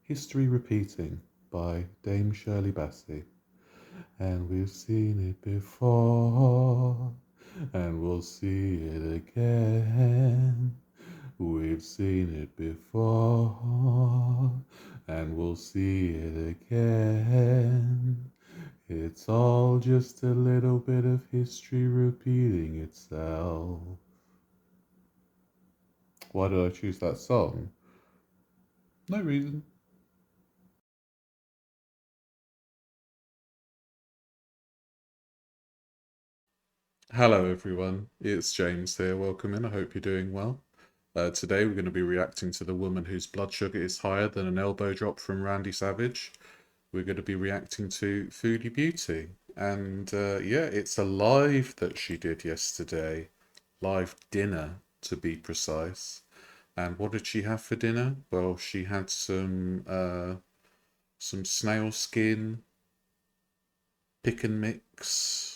History Repeating by Dame Shirley Bassey. And we've seen it before, and we'll see it again. We've seen it before, and we'll see it again. It's all just a little bit of history repeating itself. Why did I choose that song? No reason. Hello everyone, it's James here. Welcome in. I hope you're doing well. Today we're going to be reacting to the woman whose blood sugar is higher than an elbow drop from Randy Savage. We're going to be reacting to Foodie Beauty. And yeah, it's a live that she did yesterday. Live dinner, to be precise. And what did she have for dinner? Well, she had some snail skin, pick and mix,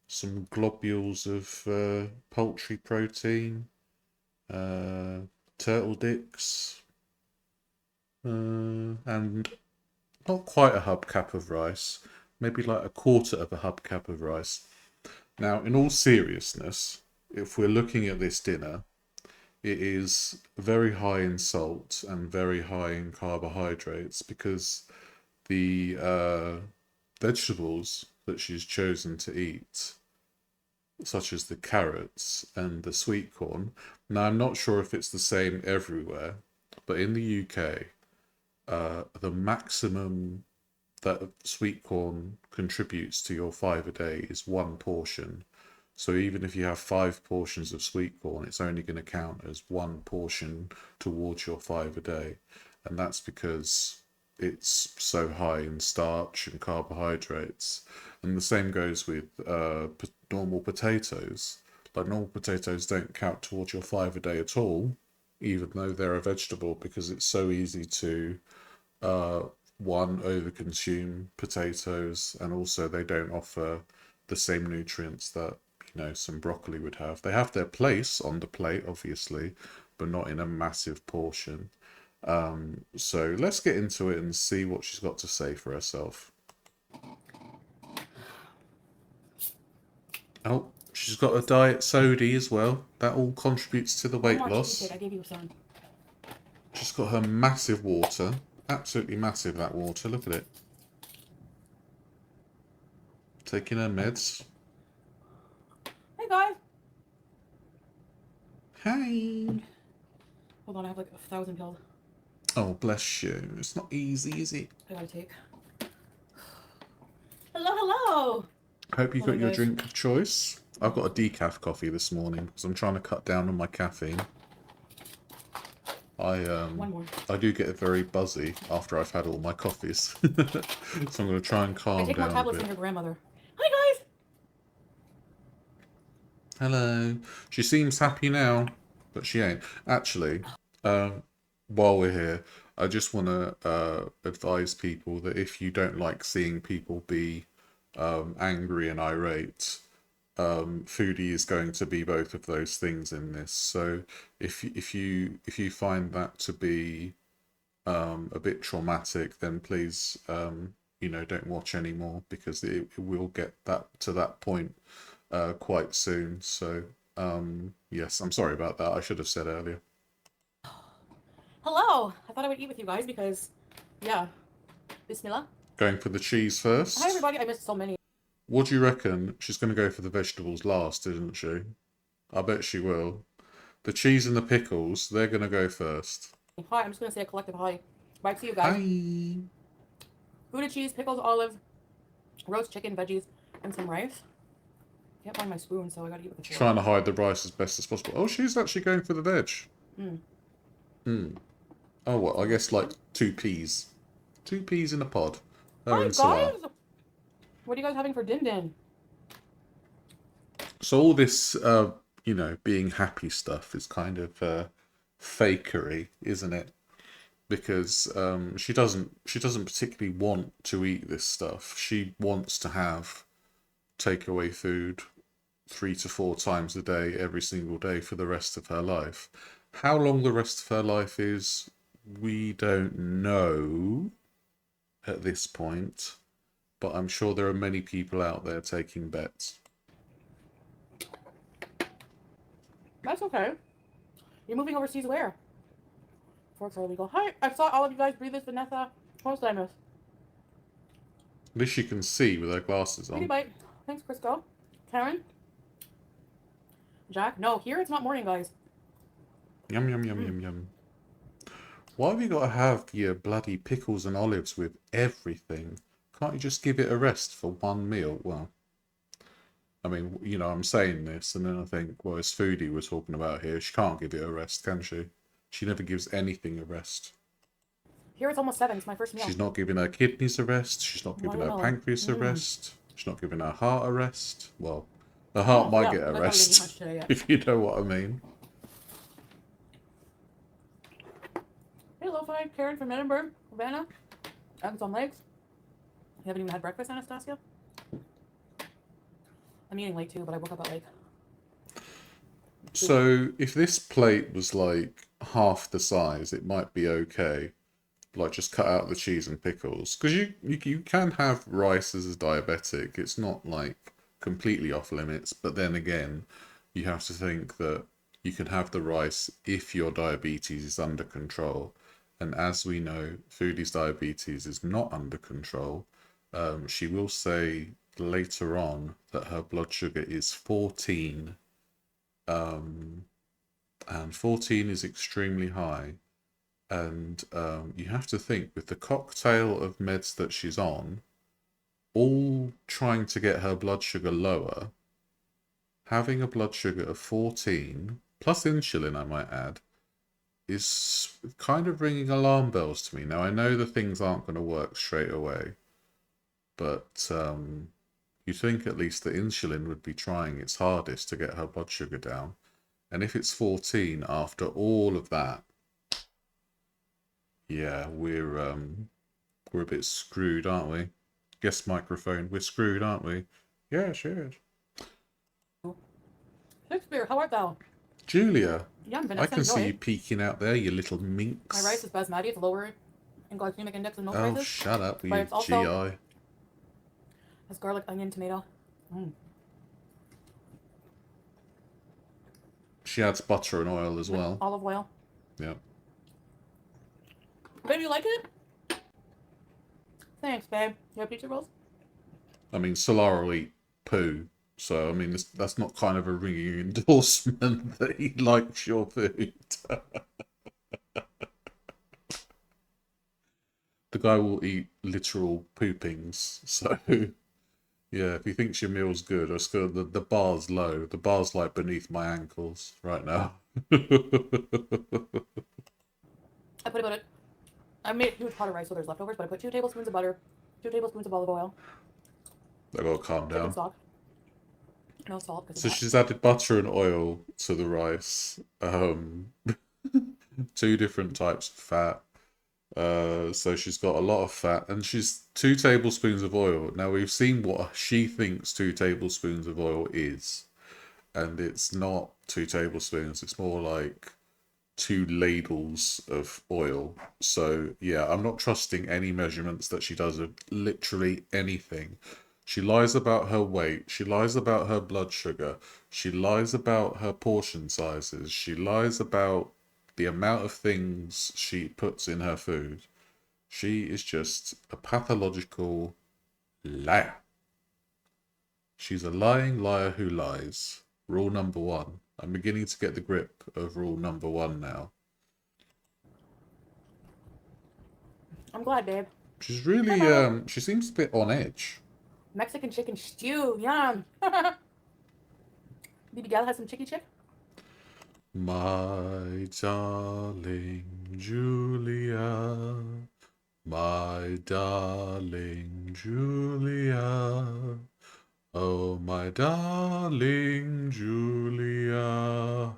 some globules of poultry protein, turtle dicks, and not quite a hubcap of rice, maybe like a quarter of a hubcap of rice. Now, in all seriousness, if we're looking at this dinner, it is very high in salt and very high in carbohydrates because the vegetables that she's chosen to eat, such as the carrots and the sweet corn. Now, I'm not sure if it's the same everywhere, but in the UK, the maximum that sweet corn contributes to your 5 a day is 1 portion. So even if you have 5 portions of sweet corn, it's only going to count as 1 portion towards your 5 a day. And that's because it's so high in starch and carbohydrates. And the same goes with normal potatoes. Like, normal potatoes don't count towards your 5 a day at all, even though they're a vegetable, because it's so easy to one, overconsume potatoes, and also they don't offer the same nutrients that, you know, some broccoli would have. They have their place on the plate, obviously, but not in a massive portion. So let's get into it and see what she's got to say for herself. Oh, she's got a diet soda as well. That all contributes to the weight loss. I gave you some. She's got her massive water. Absolutely massive, that water. Look at it. Taking her meds. Hey guys. Hi. Hold on, I have like 1,000 pills Oh, bless you. It's not easy, is it? I gotta take. Hello, hello. Hope you got your guys. drink of choice. I've got a decaf coffee this morning because I'm trying to cut down on my caffeine. One more. I do get very buzzy after I've had all my coffees. So I'm going to try and calm down a bit. I take more tablets than your grandmother. Hi guys. Hello. She seems happy now, but she ain't. Actually, while we're here, I just want to advise people that if you don't like seeing people be angry and irate, Foodie is going to be both of those things in this. So if you find that to be a bit traumatic, then please you know, don't watch anymore, because it will get to that point quite soon. So yes, I'm sorry about that. I should have said earlier. Hello. I thought I would eat with you guys because, yeah. Bismillah. Going for the cheese first. Hi everybody. I missed so many. What do you reckon? She's going to go for the vegetables last, isn't she? I bet she will. The cheese and the pickles, they're going to go first. Hi, I'm just gonna say a collective hi. Bye to you guys. Hi. Food, cheese, pickles, olive, roast chicken, veggies, and some rice. Can't find my spoon, so I gotta eat with the fork. Trying to hide the rice as best as possible. Oh, she's actually going for the veg. Oh, well, I guess like 2 peas. 2 peas in a pod. Hi guys! What are you guys having for din din? So all this, you know, being happy stuff is kind of fakery, isn't it? Because she doesn't particularly want to eat this stuff. She wants to have takeaway food 3 to 4 times a day, every single day for the rest of her life. How long the rest of her life is, We don't know at this point, but I'm sure there are many people out there taking bets. That's okay. You're moving overseas where? Forks are illegal. Hi, I saw all of you guys breathe this Vanessa. What did I miss? At least you can see with her glasses Beauty on. bite. Thanks, Crisco. Karen? Jack? No, here it's not morning, guys. Yum, yum, yum, yum, yum. Why have you got to have your bloody pickles and olives with everything? Can't you just give it a rest for one meal? Well, I mean, you know, I'm saying this, and then I think, well, it's Foodie we're talking about here. She can't give it a rest, can she? She never gives anything a rest. Here it's almost 7. It's my first meal. She's not giving her kidneys a rest. She's not giving her Watermelon. pancreas a rest. She's not giving her heart a rest. Well, her heart might get a I probably didn't eat rest, much today yet. if you know what I mean. Hey, Lo-Fi, Karen from Edinburgh, Havana, eggs on legs. You haven't even had breakfast, Anastasia? I'm eating late too, but I woke up at like... So, if this plate was like half the size, it might be okay. Like, just cut out the cheese and pickles. Because you can have rice as a diabetic. It's not like completely off limits. But then again, you have to think that you can have the rice if your diabetes is under control. And as we know, Foodie's diabetes is not under control. She will say later on that her blood sugar is 14. And 14 is extremely high. And you have to think, with the cocktail of meds that she's on, all trying to get her blood sugar lower, having a blood sugar of 14, plus insulin, I might add, is kind of ringing alarm bells to me. Now, I know the things aren't going to work straight away, but you think at least that insulin would be trying its hardest to get her blood sugar down. And if it's 14 after all of that, yeah, we're a bit screwed, aren't we? Guest microphone, we're screwed, aren't we? Yeah, sure. Shakespeare, how art thou? Julia, Yeah, Vanessa, I can enjoy. see you peeking out there, you little minx. My rice is basmati. It's lower in glycemic index than most Oh, rices. shut up, But you it's also- GI. Has garlic, onion, tomato. She adds butter and oil as well. Olive oil. Yeah. Babe, you like it? Thanks, babe. You have pizza rolls? I mean, Solara will eat poo, so I mean, that's not kind of a ringing endorsement that he likes your food. The guy will eat literal poopings, so yeah, if he thinks your meal's good, I score the bar's low. The bar's like beneath my ankles right now. I made a huge pot of rice, so there's leftovers, but I put 2 tablespoons of butter, 2 tablespoons of olive oil, I gotta calm chicken down. stock, no salt. So she's added butter and oil to the rice. 2 different types of fat. So she's got a lot of fat, and she's 2 tablespoons of oil. Now we've seen what she thinks 2 tablespoons of oil is, and it's not 2 tablespoons. It's more like 2 ladles of oil. So yeah, I'm not trusting any measurements that she does of literally anything. She lies about her weight. She lies about her blood sugar. She lies about her portion sizes. She lies about the amount of things she puts in her food. She is just a pathological liar. She's a lying liar who lies. Rule number 1. I'm beginning to get the grip of rule number 1 now. I'm glad, babe. She's really, she seems a bit on edge. Mexican chicken stew, yum. Baby gal has some chicky chick. My darling Julia, my darling Julia, oh my darling Julia,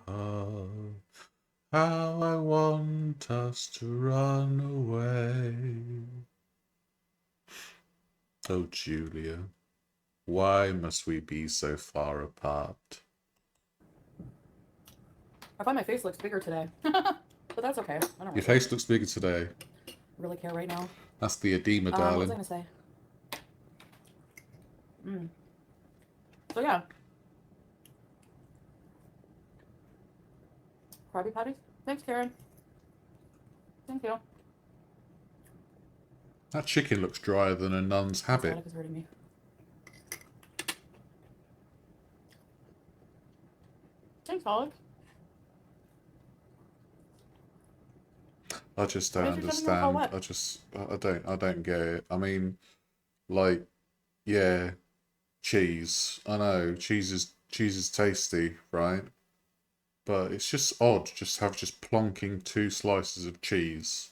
how I want us to run away. Oh Julia, why must we be so far apart? I find my face looks bigger today. but that's okay. I don't Your really, face looks bigger today. really care right now. That's the edema, What was I darling. gonna say? So yeah, Krabby Patties. Thanks, Karen. Thank you. That chicken looks drier than a nun's My habit. stomach is hurting me. Thanks, Alex. I just Why don't is your stomach not all understand. wet? I don't get it. I mean, like, yeah, cheese. I know cheese is tasty, right? But it's just odd just have just plonking 2 slices of cheese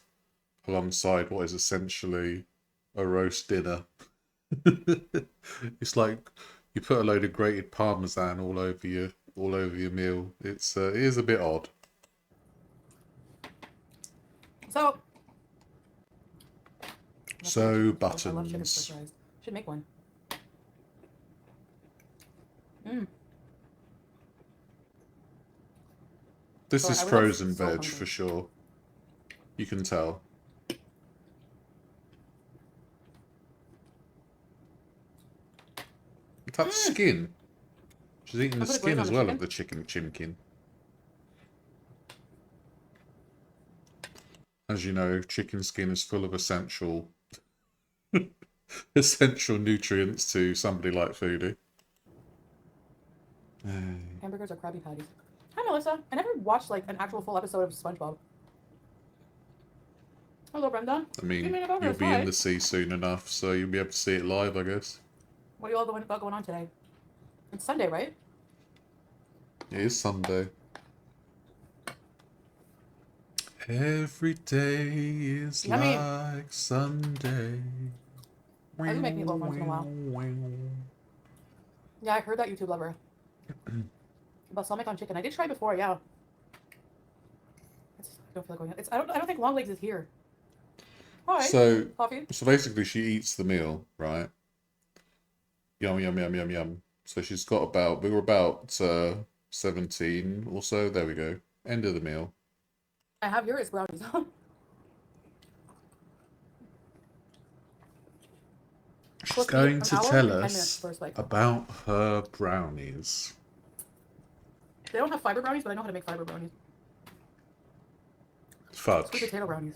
alongside what is essentially a roast dinner. It's like you put a load of grated parmesan all over your meal. It is a bit odd. So, So I love chicken stir buttons. fries. Should make one. This Sorry, is I was like frozen so veg hungry. for sure. You can tell. That's skin. She's eating the I put a glaze skin on as the well of chicken. the chicken chimkin. As you know, chicken skin is full of essential essential nutrients to somebody like Foodie. Hamburgers or Krabby Patties? Hi, Melissa. I never watched like an actual full episode of SpongeBob. Hello, Brenda. I You mean, made it over. you'll be in Hi. the sea soon enough, so you'll be able to see it live, I guess. What are you all got going on today? It's Sunday, right? It is Sunday. Every day is Yummy. like Sunday. I do make meatloaf once in a while. Yeah, I heard that YouTube lover. Balsamic on chicken. I did try before, yeah. I don't feel like going. I don't think Long Legs is here. Hi. So, Coffee. so basically, she eats the meal, right? Yum yum yum yum yum. So she's got about we were about 17 or so. There we go. End of the meal. I have yours, brownies. She's Supposed to be going an to hour tell and 10 minutes us first bite. about her brownies. They don't have fiber brownies, but I know how to make fiber brownies. Fudge. Sweet potato brownies.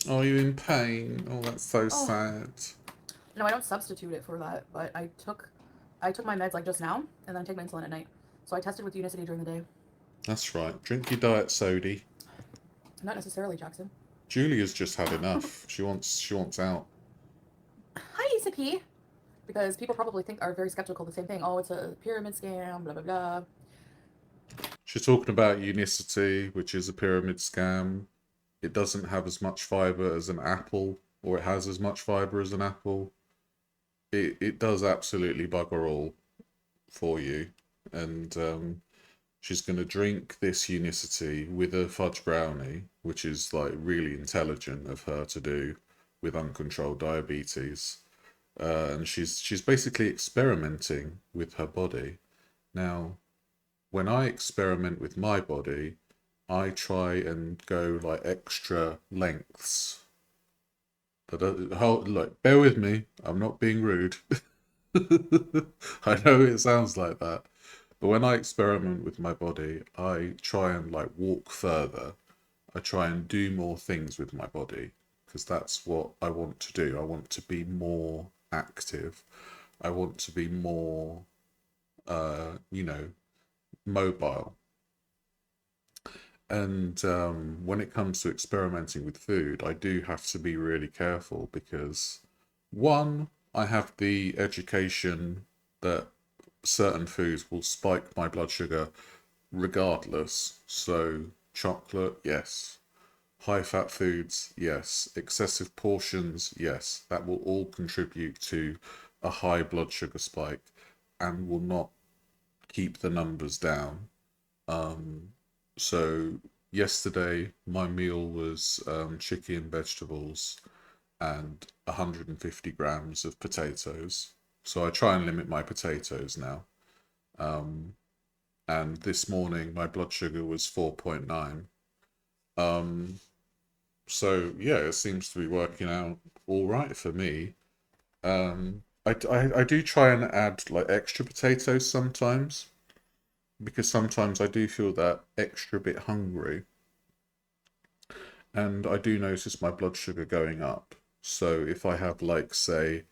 Are you in pain? Oh, that's so sad. No, I don't substitute it for that, but I took my meds like just now, and then I take my insulin at night. So I tested with Unicity during the day. That's right. Drink your diet sody. Not necessarily, Jackson. Julia's just had enough. She wants out. Hi, Issa P. Because people probably are very skeptical of the same thing. Oh, it's a pyramid scam, blah, blah, blah. She's talking about Unicity, which is a pyramid scam. It doesn't have as much fiber as an apple, or it has as much fiber as an apple. It does absolutely bugger all for you. And she's going to drink this Unicity with a fudge brownie, which is like really intelligent of her to do with uncontrolled diabetes. And she's basically experimenting with her body. Now, when I experiment with my body, I try and go like extra lengths. But look, bear with me. I'm not being rude. I know it sounds like that. But when I experiment with my body, I try and like walk further. I try and do more things with my body because that's what I want to do. I want to be more active. I want to be more, mobile. And when it comes to experimenting with food, I do have to be really careful because, one, I have the education that certain foods will spike my blood sugar regardless. So, chocolate, yes. High fat foods, yes. Excessive portions, yes. That will all contribute to a high blood sugar spike and will not keep the numbers down. So yesterday my meal was chicken, vegetables, and 150 grams of potatoes. So I try and limit my potatoes now. and this morning my blood sugar was 4.9. Um, so yeah, it seems to be working out all right for me. I do try and add like extra potatoes sometimes because sometimes I do feel that extra bit hungry, and I do notice my blood sugar going up. So if I have like say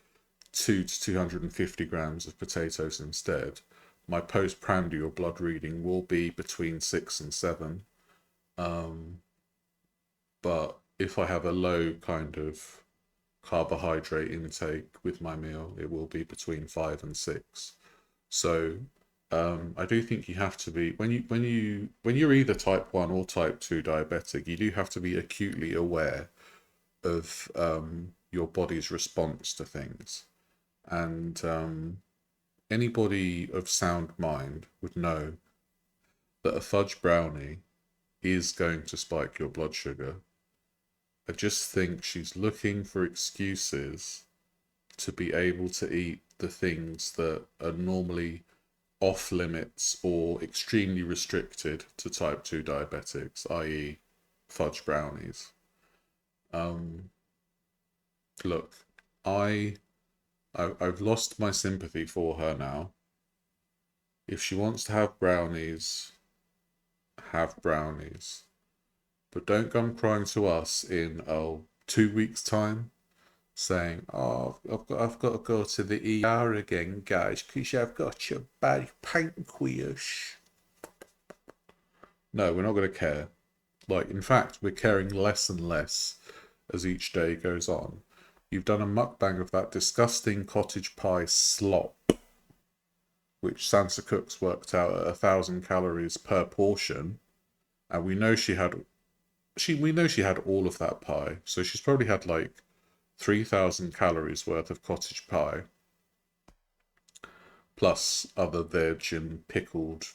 2 to 250 grams of potatoes instead, my postprandial blood reading will be between 6 and 7. Um, but if I have a low kind of carbohydrate intake with my meal, it will be between 5 and 6. So I do think you have to be when you're either type 1 or type 2 diabetic, you do have to be acutely aware of your body's response to things. And anybody of sound mind would know that a fudge brownie is going to spike your blood sugar. I just think she's looking for excuses to be able to eat the things that are normally off limits or extremely restricted to type 2 diabetics, i.e., fudge brownies. Look, I've lost my sympathy for her now. If she wants to have brownies, have brownies. But don't come crying to us in 2 weeks' time saying, "Oh, I've got to go to the ER again, guys, because I've got a bad pancreas." No, we're not going to care. Like, in fact, we're caring less and less as each day goes on. You've done a mukbang of that disgusting cottage pie slop, which Sansa Cooks worked out at 1,000 calories per portion, and we know she had all of that pie, so she's probably had like 3,000 calories worth of cottage pie, plus other veg and pickled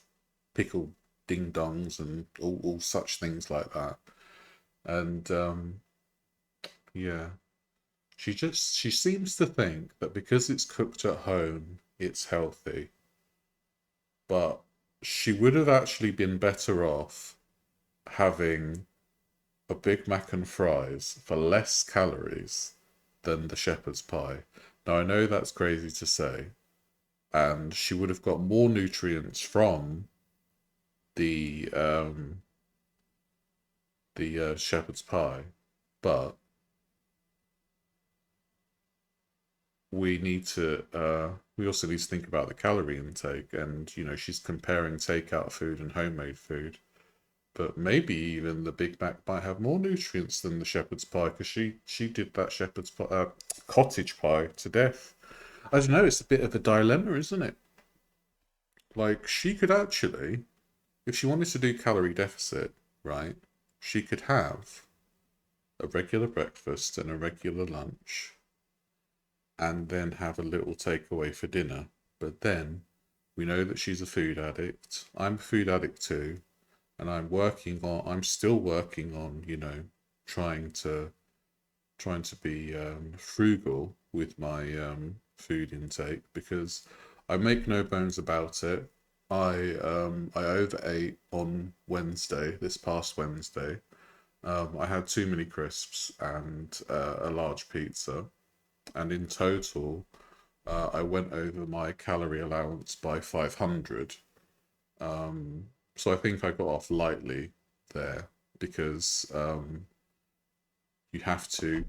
ding dongs and all such things like that. And yeah, she seems to think that because it's cooked at home, it's healthy. But she would have actually been better off having a Big Mac and fries for less calories than the shepherd's pie. Now I know that's crazy to say, and she would have got more nutrients from the shepherd's pie, but we also need to think about the calorie intake, and she's comparing takeout food and homemade food. But maybe even the Big Mac might have more nutrients than the shepherd's pie, because she did that shepherd's pie, cottage pie to death. I don't know, it's a bit of a dilemma, isn't it? Like, she could actually, if she wanted to do calorie deficit, right, she could have a regular breakfast and a regular lunch, and then have a little takeaway for dinner. But then we know that she's a food addict. I'm a food addict too, and I'm still working on, trying to be frugal with my food intake, because I make no bones about it. I overate on Wednesday, this past Wednesday. I had too many crisps and a large pizza, and in total, I went over my calorie allowance by 500. So I think I got off lightly there, because you have to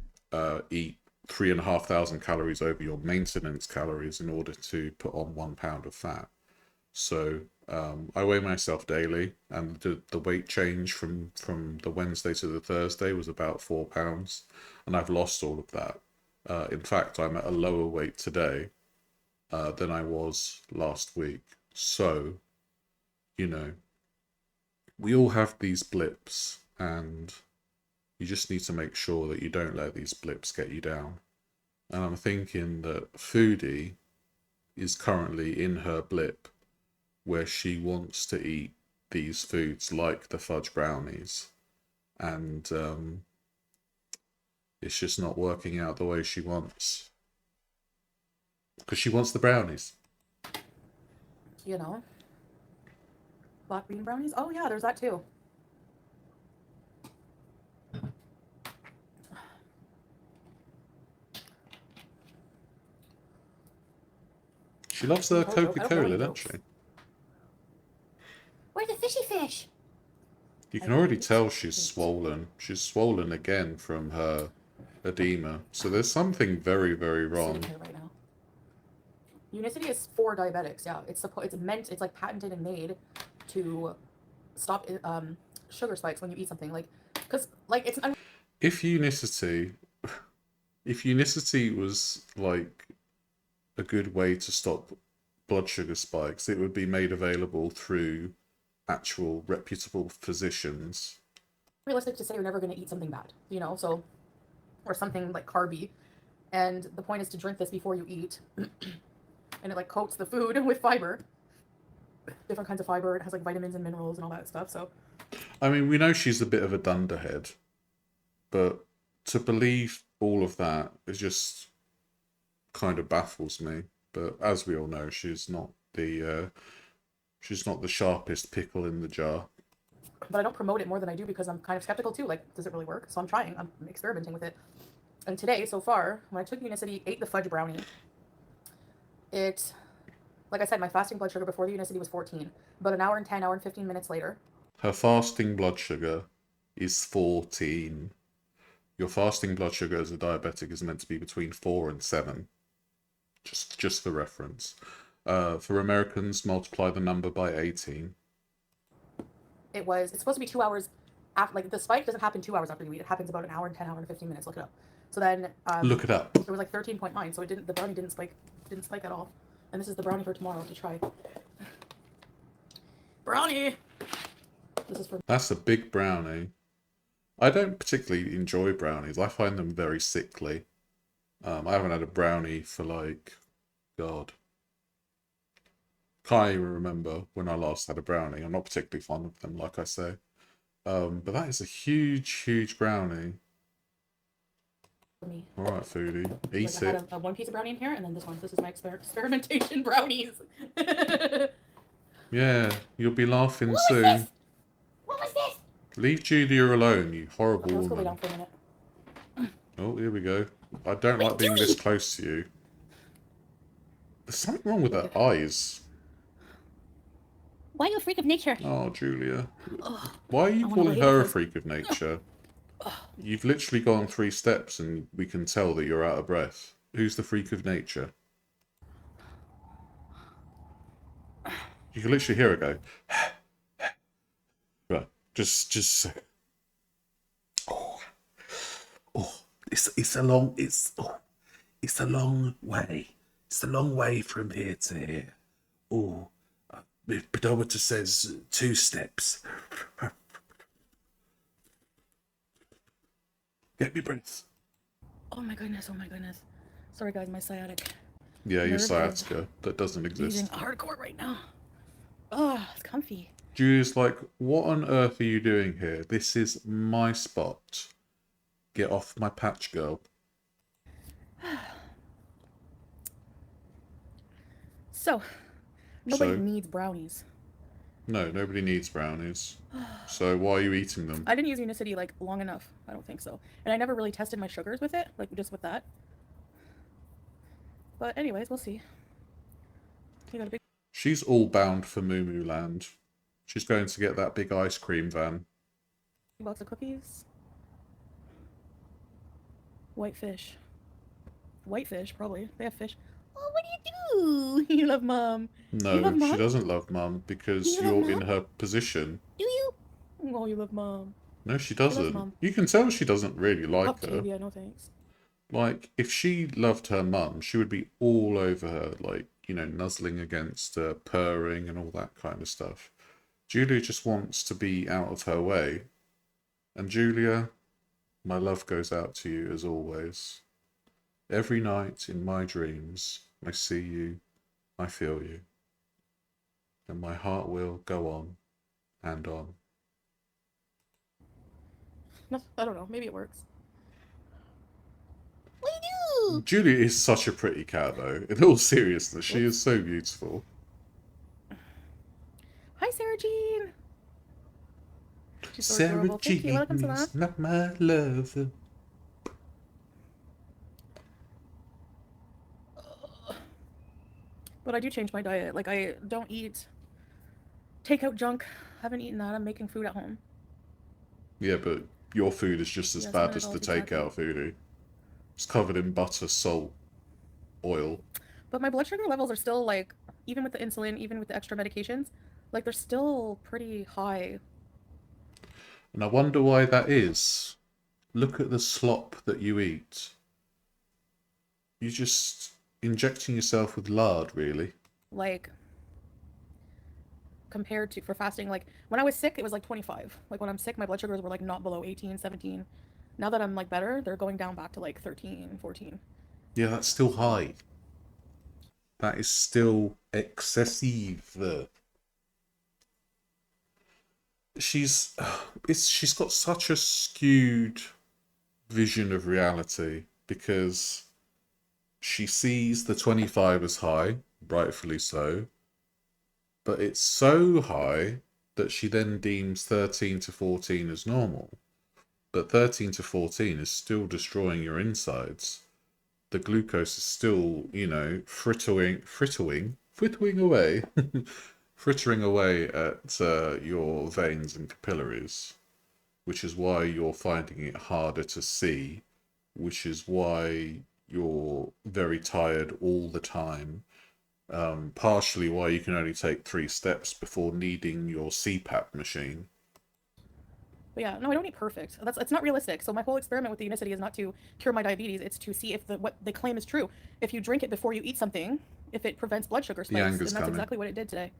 eat 3,500 calories over your maintenance calories in order to put on 1 pound of fat. So I weigh myself daily, and the weight change from the Wednesday to the Thursday was about 4 pounds, and I've lost all of that. In fact, I'm at a lower weight today than I was last week. So, we all have these blips, and you just need to make sure that you don't let these blips get you down. And I'm thinking that Foodie is currently in her blip where she wants to eat these foods like the fudge brownies, and it's just not working out the way she wants, because she wants the brownies. You know, Black bean brownies? Oh yeah, there's that too. She loves the I don't Coca-Cola, know doesn't she? jokes. Where's the fishy fish? You I can already hate tell she's it. swollen. She's swollen again from her edema. So there's something very, very Sitting wrong. here right now. Unicity is for diabetics. Yeah, it's like patented and made to stop sugar spikes when you eat something, like, because like it's an If unicity, if unicity was like a good way to stop blood sugar spikes, it would be made available through actual reputable physicians. realistic to say you're never going to eat something bad, you know, so, or something like carby, and the point is to drink this before you eat, and it like coats the food with fiber, different kinds of fiber. It has like vitamins and minerals and all that stuff. So I mean, we know she's a bit of a dunderhead, but to believe all of that is just kind of baffles me. But as we all know, she's not the sharpest pickle in the jar. but I don't promote it more than I do because I'm kind of skeptical too. Like, does it really work? So I'm trying. I'm experimenting with it. And today, so far, when I took Unicity, ate the fudge brownie, it, like I said, my fasting blood sugar before the Unicity was 14. But an hour and 10, hour and 15 minutes later, Her fasting blood sugar is 14. Your fasting blood sugar as a diabetic is meant to be between 4 and 7. Just for reference. For Americans, multiply the number by 18. it's supposed to be 2 hours after, like, the spike doesn't happen 2 hours after you eat. It happens about an hour and 10, hour and 15 minutes. Look it up. So then, Look it up. it was like 13.9, so the brownie didn't spike at all. And this is the brownie for tomorrow to try. Brownie! This is for... That's a big brownie. I don't particularly enjoy brownies. I find them very sickly. I haven't had a brownie for like, God. Can't even remember when I last had a brownie. I'm not particularly fond of them, like I say. But that is a huge, huge brownie. me. Alright, Foodie. Eat I it. had a one piece of brownie in here, and then this one. This is my experimentation brownies. Yeah, you'll be laughing What soon. was this? What was this? Leave Julia alone, you horrible Okay, let's go lay down woman. for a minute. Oh, here we go. I don't like being this close to you. There's something wrong with her eyes. Why are you a freak of nature? Oh, Julia. Why are you wanna calling lay her a because- freak of nature? You've literally gone 3 steps and we can tell that you're out of breath. Who's the freak of nature? You can literally hear her go. Right, just. Oh, it's a long way. It's a long way from here to here. Oh, the pedometer says 2 steps. Get me breath. Oh my goodness, oh my goodness. Sorry guys, my sciatic. Yeah, your Nerve is sciatica. That doesn't Using exist. hardcore right now. Oh, it's comfy. Julia's like, what on earth are you doing here? This is my spot. Get off my patch, girl. So, nobody So? needs brownies. No, nobody needs brownies. So why are you eating them? I didn't use Unicity like long enough. I don't think so. And I never really tested my sugars with it, like just with that. But anyways, we'll see. You got a big She's all bound for Moo Moo Land. She's going to get that big ice cream van. box of cookies. White fish. White fish, probably. They have fish. Oh, what do you do? You love Mom. No, You love Mom? she doesn't love Mum because You love you're in Mom? her position. Do you? Oh, you love Mom. No, she loves doesn't. Mum. You can tell she doesn't really like her. Octavia, no thanks. Like, if she loved her mum, she would be all over her, like, you know, nuzzling against her, purring and all that kind of stuff. Julia just wants to be out of her way. And Julia, my love goes out to you as always. Every night in my dreams, I see you, I feel you. And my heart will go on and on. No, I don't know. Maybe it works. What do you do? Julia is such a pretty cat, though. In all seriousness, she is so beautiful. Hi, Sarah Jean. She's so Sarah adorable. Thank you. Welcome to that. Jane's not my lover. But I do change my diet. Like, I don't eat takeout junk. I haven't eaten that. I'm making food at home. Yeah, but your food is just as Yes, bad as the $100 exactly. takeout foodie. It's covered in butter, salt, oil. But my blood sugar levels are still, like, even with the insulin, even with the extra medications, like, they're still pretty high. And I wonder why that is. Look at the slop that you eat. You're just injecting yourself with lard, really. Like, compared to for fasting, like, when I was sick, it was like 25. Like, when I'm sick, my blood sugars were, like, not below 18, 17. Now that I'm, like, better, they're going down back to, like, 13, 14. Yeah, that's still high. That is still excessive. She's she's got such a skewed vision of reality because she sees the 25 as high, rightfully so, but it's so high that she then deems 13 to 14 as normal. But 13 to 14 is still destroying your insides. The glucose is still, frittering away, frittering away at your veins and capillaries, which is why you're finding it harder to see, which is why you're very tired all the time. Partially why you can only take 3 steps before needing your CPAP machine. But yeah, no, I don't eat perfect. It's not realistic. So my whole experiment with the unicity is not to cure my diabetes. It's to see if what they claim is true. If you drink it before you eat something, if it prevents blood sugar The spikes, and anger's that's coming. exactly what it did today.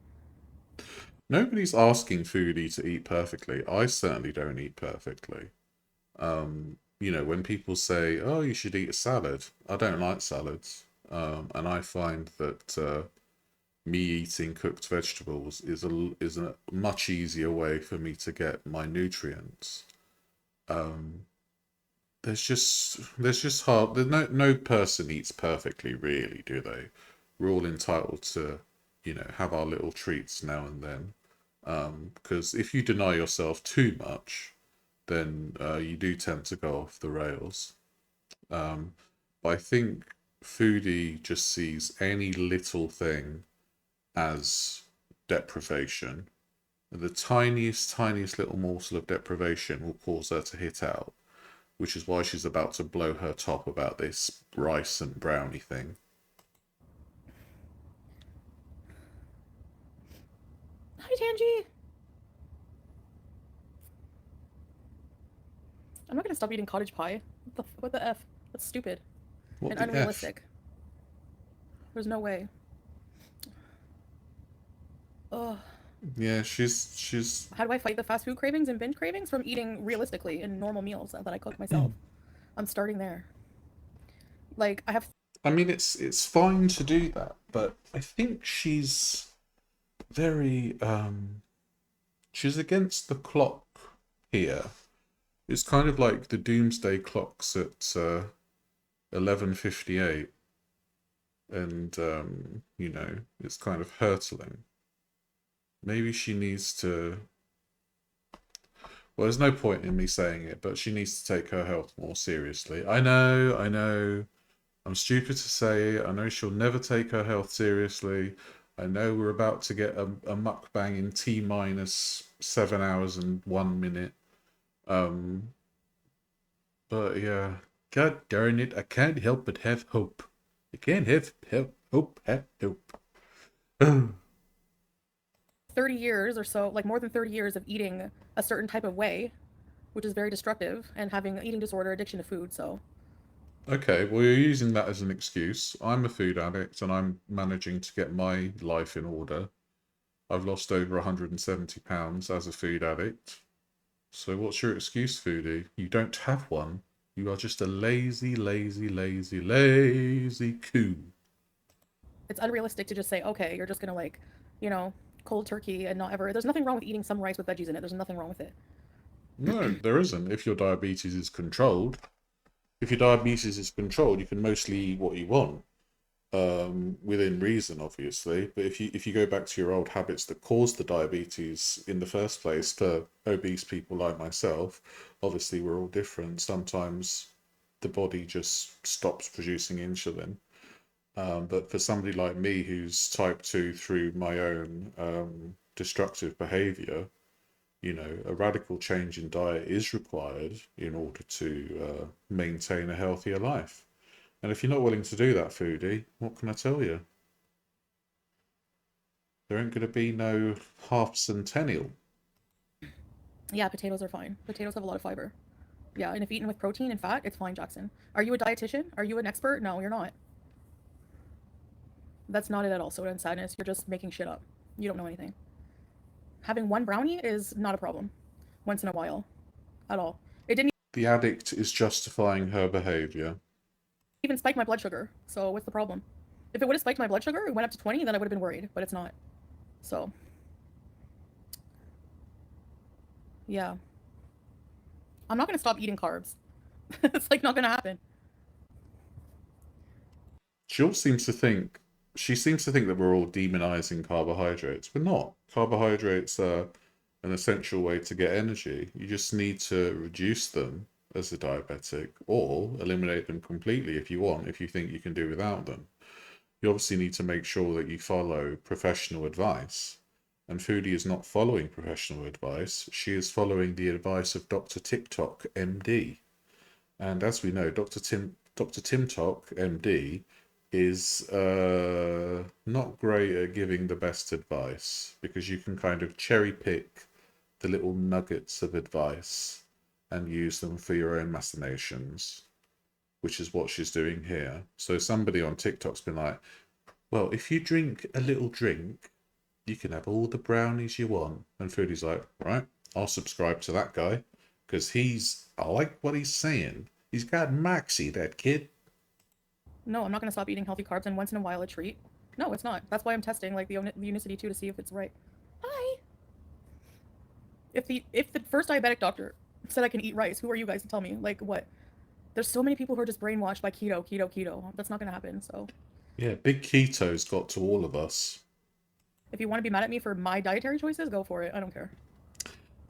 Nobody's asking Foodie to eat perfectly. I certainly don't eat perfectly. When people say, "Oh, you should eat a salad," I don't like salads, and I find that me eating cooked vegetables is a much easier way for me to get my nutrients. Um, there's just hard. No person eats perfectly, really, do they? We're all entitled to, have our little treats now and then. Because if you deny yourself too much, then you do tend to go off the rails. Um, but I think Foodie just sees any little thing as deprivation. The tiniest little morsel of deprivation will cause her to hit out, which is why she's about to blow her top about this rice and brownie thing. Hi, Tangy. I'm not gonna stop eating cottage pie. What the f? That's stupid What and the F? unrealistic. There's no way. Ugh. Yeah, she's. How do I fight the fast food cravings and binge cravings from eating realistically in normal meals that I cook myself? I'm starting there. Like I have. I mean, it's fine to do that, but I think she's very she's against the clock here. It's kind of like the doomsday clocks at 11:58, and it's kind of hurtling. Maybe she needs to. Well, there's no point in me saying it, but she needs to take her health more seriously. I know. I'm stupid to say it. I know she'll never take her health seriously. I know we're about to get a mukbang in T minus 7 hours and 1 minute. Um, but yeah, God darn it, I can't help but have hope. I can't have hope. 30 years or so, like more than 30 years of eating a certain type of way, which is very destructive, and having an eating disorder, addiction to food. So, Okay, well, you're using that as an excuse. I'm a food addict and I'm managing to get my life in order. I've lost over 170 pounds as a food addict. So what's your excuse, Foodie? You don't have one. You are just a lazy, lazy, lazy, lazy coo. it's unrealistic to just say, okay, you're just gonna like, you know, cold turkey and not ever. There's nothing wrong with eating some rice with veggies in it. There's nothing wrong with it. No, there isn't. If your diabetes is controlled, you can mostly eat what you want. within reason, obviously. But if you go back to your old habits that caused the diabetes in the first place for obese people like myself, obviously we're all different. Sometimes the body just stops producing insulin. But for somebody like me who's type 2 through my own destructive behavior, a radical change in diet is required in order to maintain a healthier life. And if you're not willing to do that, Foodie, what can I tell you? There ain't going to be no half centennial. Yeah, potatoes are fine. Potatoes have a lot of fiber. Yeah, and if eaten with protein and fat, it's fine, Jackson. Are you a dietitian? Are you an expert? No, you're not. That's not it at all. Soda and sadness. You're just making shit up. You don't know anything. Having one brownie is not a problem. Once in a while. At all. It didn't The addict is justifying her behavior. even spike my blood sugar. So what's the problem? If it would have spiked my blood sugar, it went up to 20, then I would have been worried. But it's not. So, yeah. I'm not going to stop eating carbs. It's like not going to happen. She seems to think that we're all demonizing carbohydrates. We're not. Carbohydrates are an essential way to get energy. You just need to reduce them as a diabetic or eliminate them completely if you want, if you think you can do without them. You obviously need to make sure that you follow professional advice. And Foodie is not following professional advice. She is following the advice of Dr. TikTok, MD. And as we know, Dr. Timtok, MD, is not great at giving the best advice because you can kind of cherry pick the little nuggets of advice and use them for your own machinations, which is what she's doing here. So somebody on TikTok's been like, well, if you drink a little drink, you can have all the brownies you want. And Foodie's like, right, I'll subscribe to that guy because I like what he's saying. He's got Maxi, that kid. No, I'm not going to stop eating healthy carbs and once in a while a treat. No, it's not. That's why I'm testing like the Unicity too to see if it's right. Hi. If the first diabetic doctor said I can eat rice, who are you guys to tell me? Like what? There's so many people who are just brainwashed by keto. That's not going to happen. So, Yeah, big keto's got to all of us. if you want to be mad at me for my dietary choices, go for it. I don't care.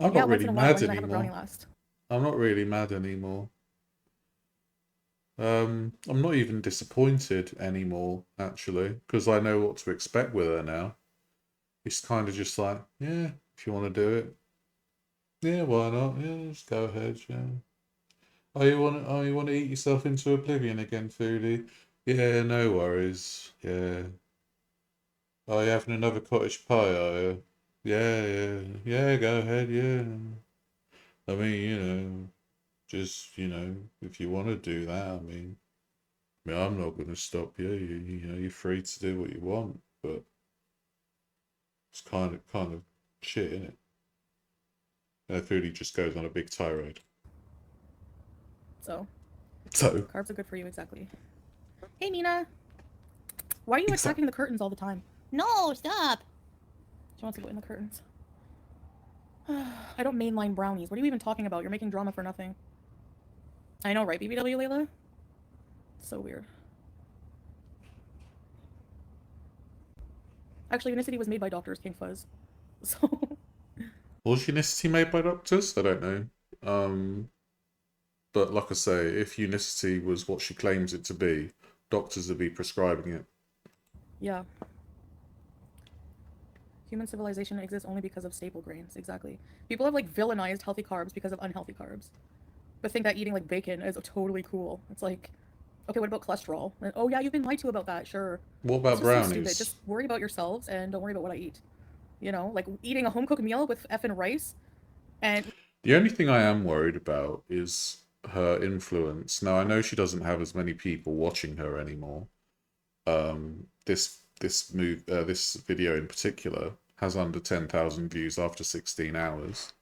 I'm Yeah, not once really in a while, when mad did I have a brownie anymore. last? I'm not really mad anymore. I'm not even disappointed anymore, actually, because I know what to expect with her now. It's kind of just like, yeah, if you want to do it, yeah, why not? Yeah, just go ahead. Yeah. Oh, you want to eat yourself into oblivion again, Foodie? Yeah, no worries. Yeah. Oh, you having another cottage pie, are you? Yeah, yeah, yeah. Go ahead. Yeah. I mean, just if you want to do that, I mean, I'm not going to stop you. You're free to do what you want, but it's kind of shit, isn't it? And Foodie just goes on a big tirade. So, So, carbs are good for you, exactly. Hey, Mina. Why are you exactly. attacking the curtains all the time? No, stop. She wants to go in the curtains. I don't mainline brownies. What are you even talking about? You're making drama for nothing. I know, right, BBW, Layla? So weird. Actually, Unicity was made by doctors, King Fuzz. So, Was Unicity made by doctors? I don't know. But like I say, if Unicity was what she claims it to be, doctors would be prescribing it. yeah. Human civilization exists only because of staple grains. Exactly. People have like villainized healthy carbs because of unhealthy carbs, but think that eating like bacon is totally cool. It's like, okay, what about cholesterol? And, oh yeah, you've been lied to about that. Sure. What It's about just so stupid. brownies? Just worry about yourselves and don't worry about what I eat. Like eating a home cooked meal with effing rice and The only thing I am worried about is her influence. Now, I know she doesn't have as many people watching her anymore. This video in particular has under 10,000 views after 16 hours.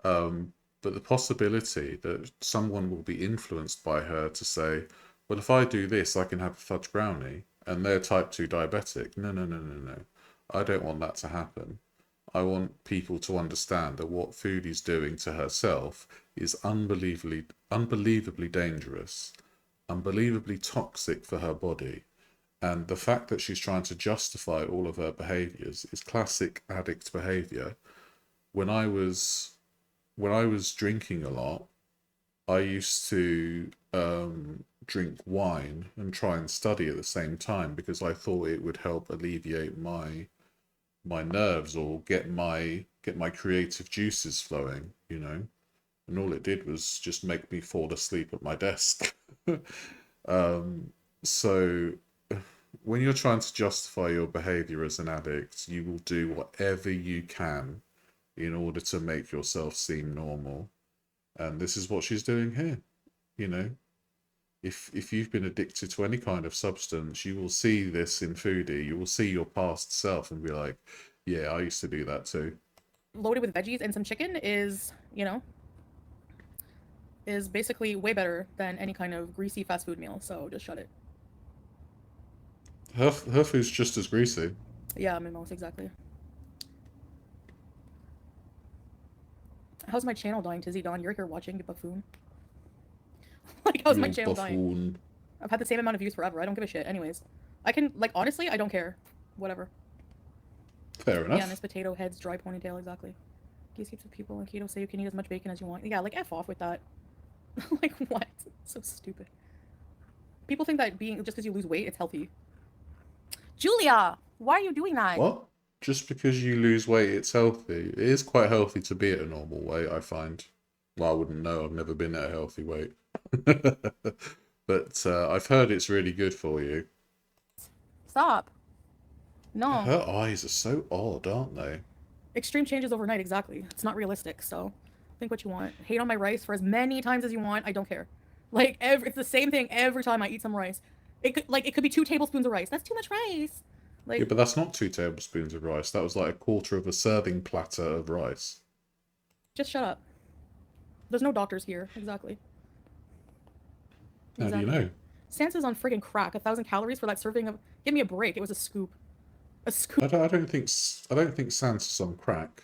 But the possibility that someone will be influenced by her to say, well, if I do this, I can have a fudge brownie, and they're type 2 diabetic. No, no, no, no, no. I don't want that to happen. I want people to understand that what Foodie's doing to herself is unbelievably dangerous, unbelievably toxic for her body, And the fact that she's trying to justify all of her behaviors is classic addict behavior. When I was drinking a lot, I used to drink wine and try and study at the same time because I thought it would help alleviate my nerves or get my creative juices flowing, you know. And all it did was just make me fall asleep at my desk. So when you're trying to justify your behavior as an addict, you will do whatever you can in order to make yourself seem normal. And this is what she's doing here, you know. If you've been addicted to any kind of substance, you will see this in Foodie. You will see your past self and be like, yeah, I used to do that too. Loaded with veggies and some chicken is, you know, is basically way better than any kind of greasy fast food meal. So just shut it. Her food's just as greasy. Yeah, Mimos, exactly. How's my channel dying, Tizzy Dawn? You're here watching, you buffoon. Like, how's my channel dying? I've had the same amount of views forever. I don't give a shit. Anyways, I can, like, honestly, I don't care. Whatever. Fair enough. Yeah, Miss Potato Head's dry ponytail, exactly. These heaps of people on keto say you can eat as much bacon as you want. Yeah, like, F off with that. Like, what? So stupid. People think that being, just because you lose weight, it's healthy. Julia! Why are you doing that? What? Just because you lose weight, it's healthy. It is quite healthy to be at a normal weight, I find. Well, I wouldn't know. I've never been at a healthy weight. But I've heard it's really good for you. Stop. No. Her eyes are so odd, aren't they? Extreme changes overnight, exactly. It's not realistic, so think what you want. Hate on my rice for as many times as you want. I don't care. Like, it's the same thing every time I eat some rice. It could be 2 tablespoons of rice. That's too much rice. Like, yeah, but that's not 2 tablespoons of rice. That was like a quarter of a serving platter of rice. Just shut up. There's no doctors here. Exactly. How do you know? Sansa's on friggin' crack. 1,000 calories for that serving of... Give me a break. It was a scoop. A scoop. I don't think Sansa's on crack.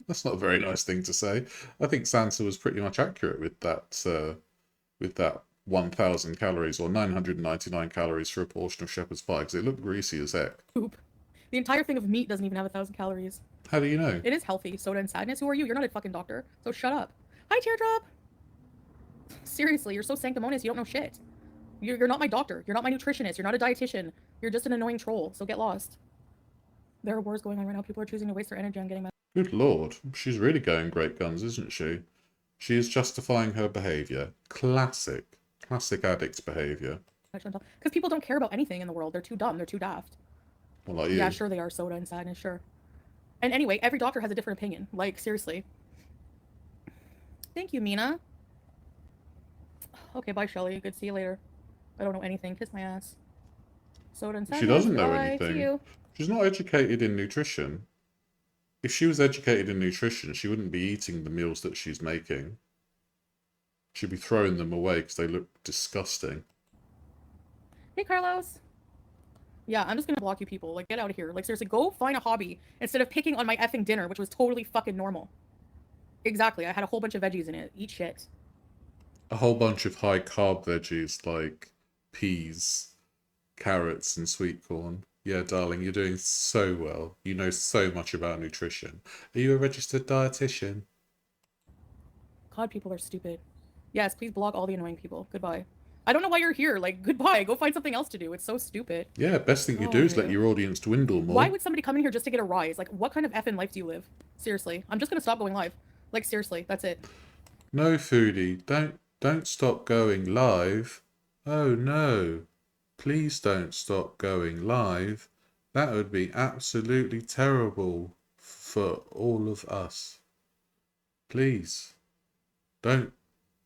That's not a very nice thing to say. I think Sansa was pretty much accurate with that 1,000 calories or 999 calories for a portion of shepherd's pie because it looked greasy as heck. Poop. The entire thing of meat doesn't even have 1,000 calories. How do you know? It is healthy. Soda and sadness. Who are you? You're not a fucking doctor. So shut up. Hi, Teardrop. Seriously, you're so sanctimonious. You don't know shit. You're not my doctor. You're not my nutritionist. You're not a dietitian. You're just an annoying troll. So get lost. There are wars going on right now. People are choosing to waste their energy on getting mad. Good lord. She's really going great guns, isn't she? She is justifying her behaviour. Classic addict behaviour. Because people don't care about anything in the world. They're too dumb. They're too daft. Well, like you. Yeah, sure they are. Soda and sadness, sure. And anyway, every doctor has a different opinion. Like, seriously. Thank you, Mina. Okay, bye, Shelly. Good to see you later. I don't know anything. Kiss my ass. Soda and sadness. She doesn't know bye. anything. See you. She's not educated in nutrition. If she was educated in nutrition, she wouldn't be eating the meals that she's making. She'd be throwing them away because they look disgusting. Hey, Carlos. Yeah, I'm just gonna block you people. Like, get out of here. Like, seriously, go find a hobby instead of picking on my effing dinner, which was totally fucking normal. Exactly. I had a whole bunch of veggies in it. Eat shit. A whole bunch of high carb veggies like peas, carrots, and sweet corn. Yeah, darling, you're doing so well. You know so much about nutrition. Are you a registered dietitian? God, people are stupid. Yes, please block all the annoying people. Goodbye. I don't know why you're here. Like, goodbye. Go find something else to do. It's so stupid. Yeah, best thing you do is let your audience dwindle more. Why would somebody come in here just to get a rise? Like, what kind of effing life do you live? Seriously. I'm just gonna stop going live. Like, seriously. That's it. No, Foodie. Don't stop going live. Oh, no. Please don't stop going live. That would be absolutely terrible for all of us. Please. Don't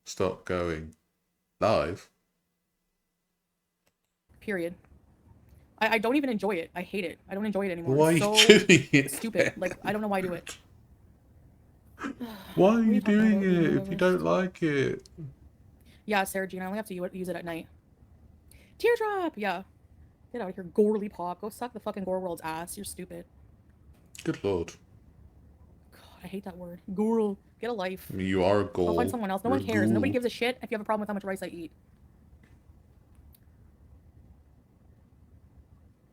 stop going live. Period. I don't even enjoy it. I hate it. I don't enjoy it anymore. Why are you doing it? Stupid. Like, I don't know why I do it. Why are you doing it if you don't like it? Yeah, Sarah Jean, I only have to use it at night. Teardrop! Yeah. Get out of here, Gorely Pop. Go suck the fucking Gore World's ass. You're stupid. Good lord. God, I hate that word. Gorel. Get a life. I mean, you are a ghoul. I'll find someone else. No one cares. Nobody gives a shit if you have a problem with how much rice I eat.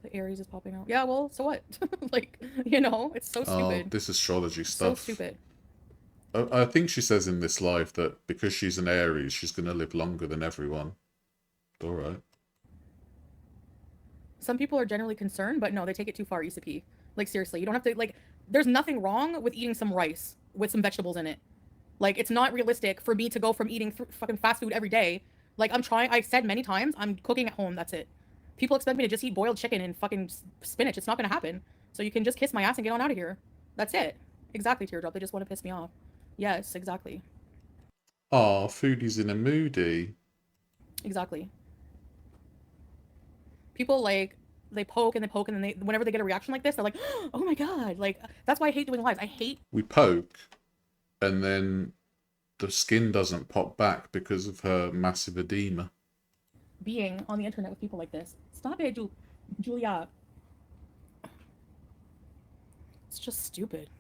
The Aries is popping out. Yeah, well, so what? Like, you know, it's so Oh, stupid. this astrology So stuff. stupid. I think she says in this live that because she's an Aries, she's going to live longer than everyone. All right. Some people are generally concerned, but no, they take it too far, ECP. Like, seriously, you don't have to, like, there's nothing wrong with eating some rice with some vegetables in it. Like, it's not realistic for me to go from eating fucking fast food every day. Like, I'm trying, I've said many times, I'm cooking at home, that's it. People expect me to just eat boiled chicken and fucking spinach. It's not gonna happen. So you can just kiss my ass and get on out of here. That's it. Exactly, Teardrop. They just want to piss me off. Yes, exactly. Oh, Foodie's in a moody. Exactly. People like they poke and they poke and then they whenever they get a reaction like this, they're like, "Oh my god!" Like that's why I hate doing lives. I hate We poke, and then the skin doesn't pop back because of her massive edema. being on the internet with people like this. Stop it, Julia. It's just stupid.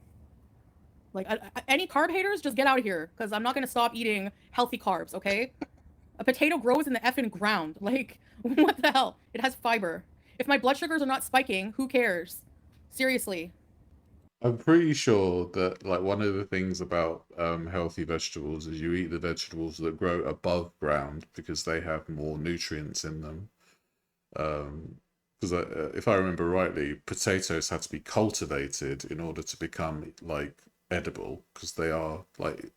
Like any carb haters, just get out of here because I'm not gonna stop eating healthy carbs. Okay, a potato grows in the effing ground. Like what the hell? It has fiber. If my blood sugars are not spiking, who cares? Seriously. I'm pretty sure that like one of the things about healthy vegetables is you eat the vegetables that grow above ground because they have more nutrients in them. Because if I remember rightly, potatoes had to be cultivated in order to become like edible because they are like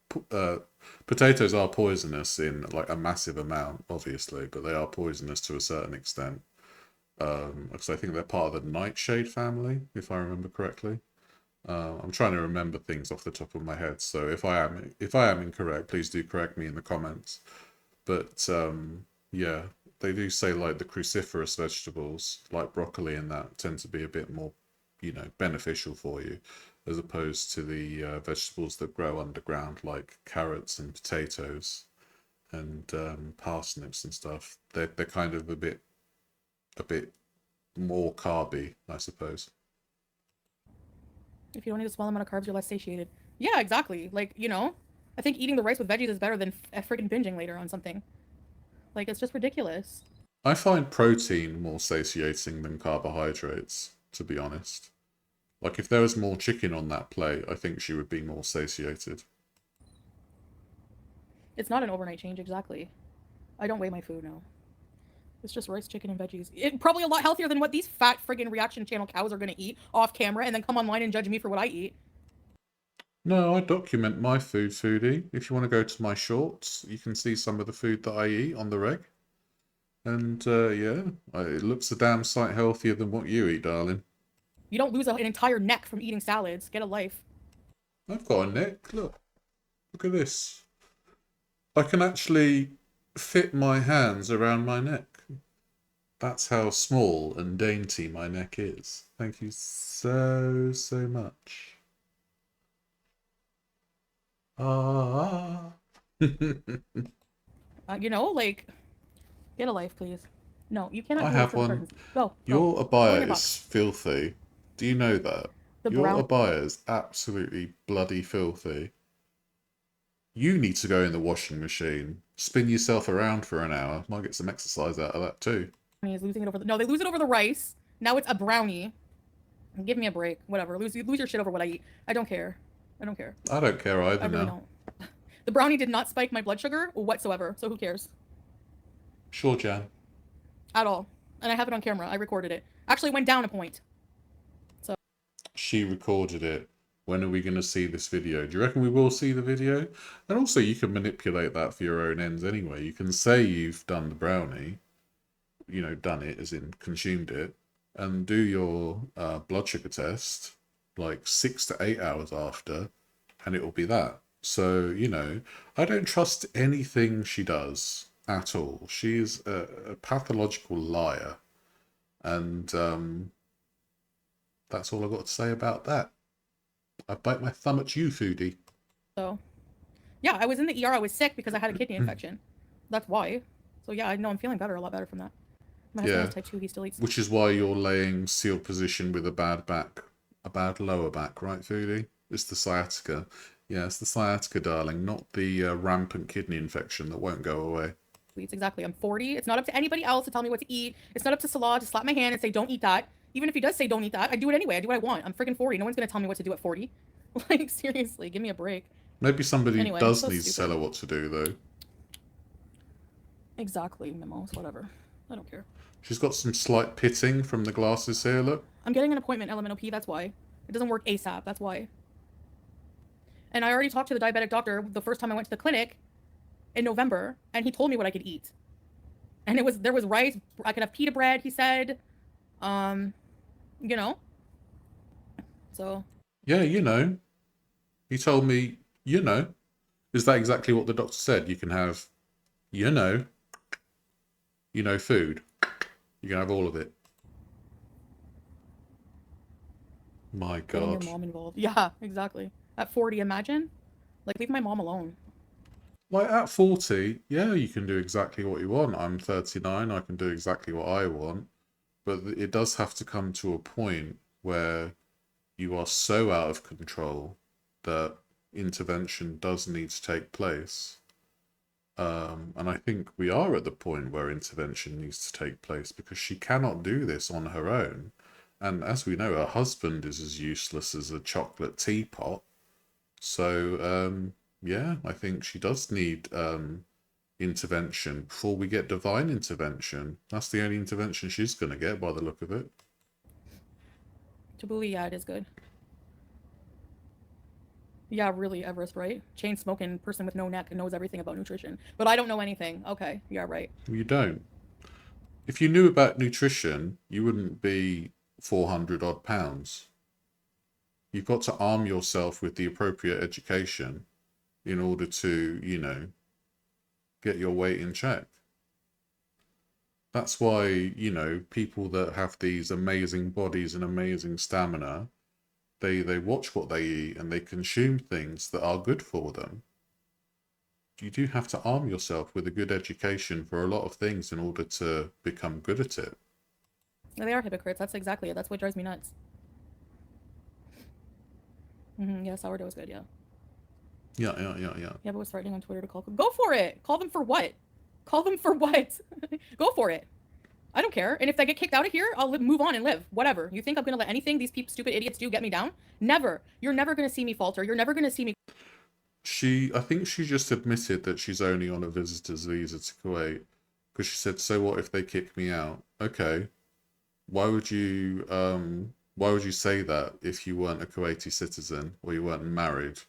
potatoes are poisonous in like a massive amount, obviously, but they are poisonous to a certain extent. Because I think they're part of the nightshade family, if I remember correctly. I'm trying to remember things off the top of my head, so if I am incorrect, please do correct me in the comments. But yeah, they do say like the cruciferous vegetables, like broccoli and that, tend to be a bit more, beneficial for you, as opposed to the vegetables that grow underground, like carrots and potatoes and parsnips and stuff. They're kind of a bit more carby, I suppose. If you don't eat a small amount of carbs, you're less satiated. Yeah, exactly. Like, I think eating the rice with veggies is better than freaking binging later on something. Like, it's just ridiculous. I find protein more satiating than carbohydrates, to be honest. Like, if there was more chicken on that plate, I think she would be more satiated. It's not an overnight change, exactly. I don't weigh my food now. It's just rice, chicken, and veggies. It probably a lot healthier than what these fat friggin' reaction channel cows are gonna eat off camera and then come online and judge me for what I eat. No, I document my food, Foodie. If you want to go to my shorts, you can see some of the food that I eat on the reg. And yeah, it looks a damn sight healthier than what you eat, darling. You don't lose an entire neck from eating salads. Get a life. I've got a neck. Look at this. I can actually fit my hands around my neck. That's how small and dainty my neck is. Thank you so, so much. Ah. Like, get a life, please. No, you cannot I do it have for the one. curtains. Go. Your Go in abaya your is box. filthy. Do you know that? The Your brown. abaya is absolutely bloody filthy. You need to go in the washing machine. Spin yourself around for an hour. Might get some exercise out of that too. Is losing it over the. No, they lose it over the rice. Now it's a brownie. Give me a break. Whatever. Lose your shit over what I eat. I don't care. I don't care. I don't care I either really now. don't. The brownie did not spike my blood sugar whatsoever, so who cares? Sure, Jan. At all. And I have it on camera. I recorded it. Actually, it went down a point. So. She recorded it. When are we going to see this video? Do you reckon we will see the video? And also, you can manipulate that for your own ends anyway. You can say you've done the brownie, done it, as in consumed it, and do your blood sugar test like 6 to 8 hours after, and it will be that. So, I don't trust anything she does at all. She's a pathological liar. And that's all I've got to say about that. I bite my thumb at you, Foodie. So. Yeah, I was in the ER. I was sick because I had a kidney infection. That's why. So yeah, I know I'm feeling better, a lot better from that. My husband has type 2. He still eats. Which is why you're laying sealed position with a bad back, a bad lower back, right, Foodie? It's the sciatica. Yeah, it's the sciatica, darling, not the rampant kidney infection that won't go away. Exactly. I'm 40. It's not up to anybody else to tell me what to eat. It's not up to Salah to slap my hand and say, don't eat that. Even if he does say don't eat that, I do it anyway. I do what I want. I'm freaking 40. No one's gonna tell me what to do at 40. Like, seriously, give me a break. Maybe somebody Anyway, does so need to tell her what to do, though. Exactly, memos, whatever. I don't care. She's got some slight pitting from the glasses here, look. I'm getting an appointment, LMNOP, that's why. It doesn't work ASAP, that's why. And I already talked to the diabetic doctor the first time I went to the clinic in November, and he told me what I could eat. And there was rice, I could have pita bread, he said. You know. So. Yeah, you know. He told me, you know. Is that exactly what the doctor said? You can have, you know, food. You can have all of it. My God. Getting your mom involved. Yeah, exactly. At 40, imagine. Like, leave my mom alone. Like, at 40, yeah, you can do exactly what you want. I'm 39, I can do exactly what I want. But it does have to come to a point where you are so out of control that intervention does need to take place. And I think we are at the point where intervention needs to take place because she cannot do this on her own. And as we know, her husband is as useless as a chocolate teapot. So, yeah, I think she does need intervention before we get divine intervention. That's the only intervention she's going to get by the look of it. Tabooly, yeah, it is good. Yeah, really, Everest, right? Chain smoking person with no neck knows everything about nutrition. But I don't know anything. Okay, yeah, right. You don't. If you knew about nutrition, you wouldn't be 400 odd pounds. You've got to arm yourself with the appropriate education in order to, you know, get your weight in check. That's why, you know, people that have these amazing bodies and amazing stamina, they watch what they eat and they consume things that are good for them. You do have to arm yourself with a good education for a lot of things in order to become good at it. They are hypocrites. That's exactly it. That's what drives me nuts. Yeah, sourdough is good, yeah. Yeah. Yeah, but was threatening on Twitter to call. Go for it! Call them for what? Call them for what? Go for it. I don't care. And if they get kicked out of here, I'll move on and live. Whatever. You think I'm going to let anything these stupid idiots do get me down? Never. You're never going to see me falter. You're never going to see me... I think she just admitted that she's only on a visitor's visa to Kuwait. Because she said, so what if they kick me out? Okay. Why would you say that if you weren't a Kuwaiti citizen or you weren't married?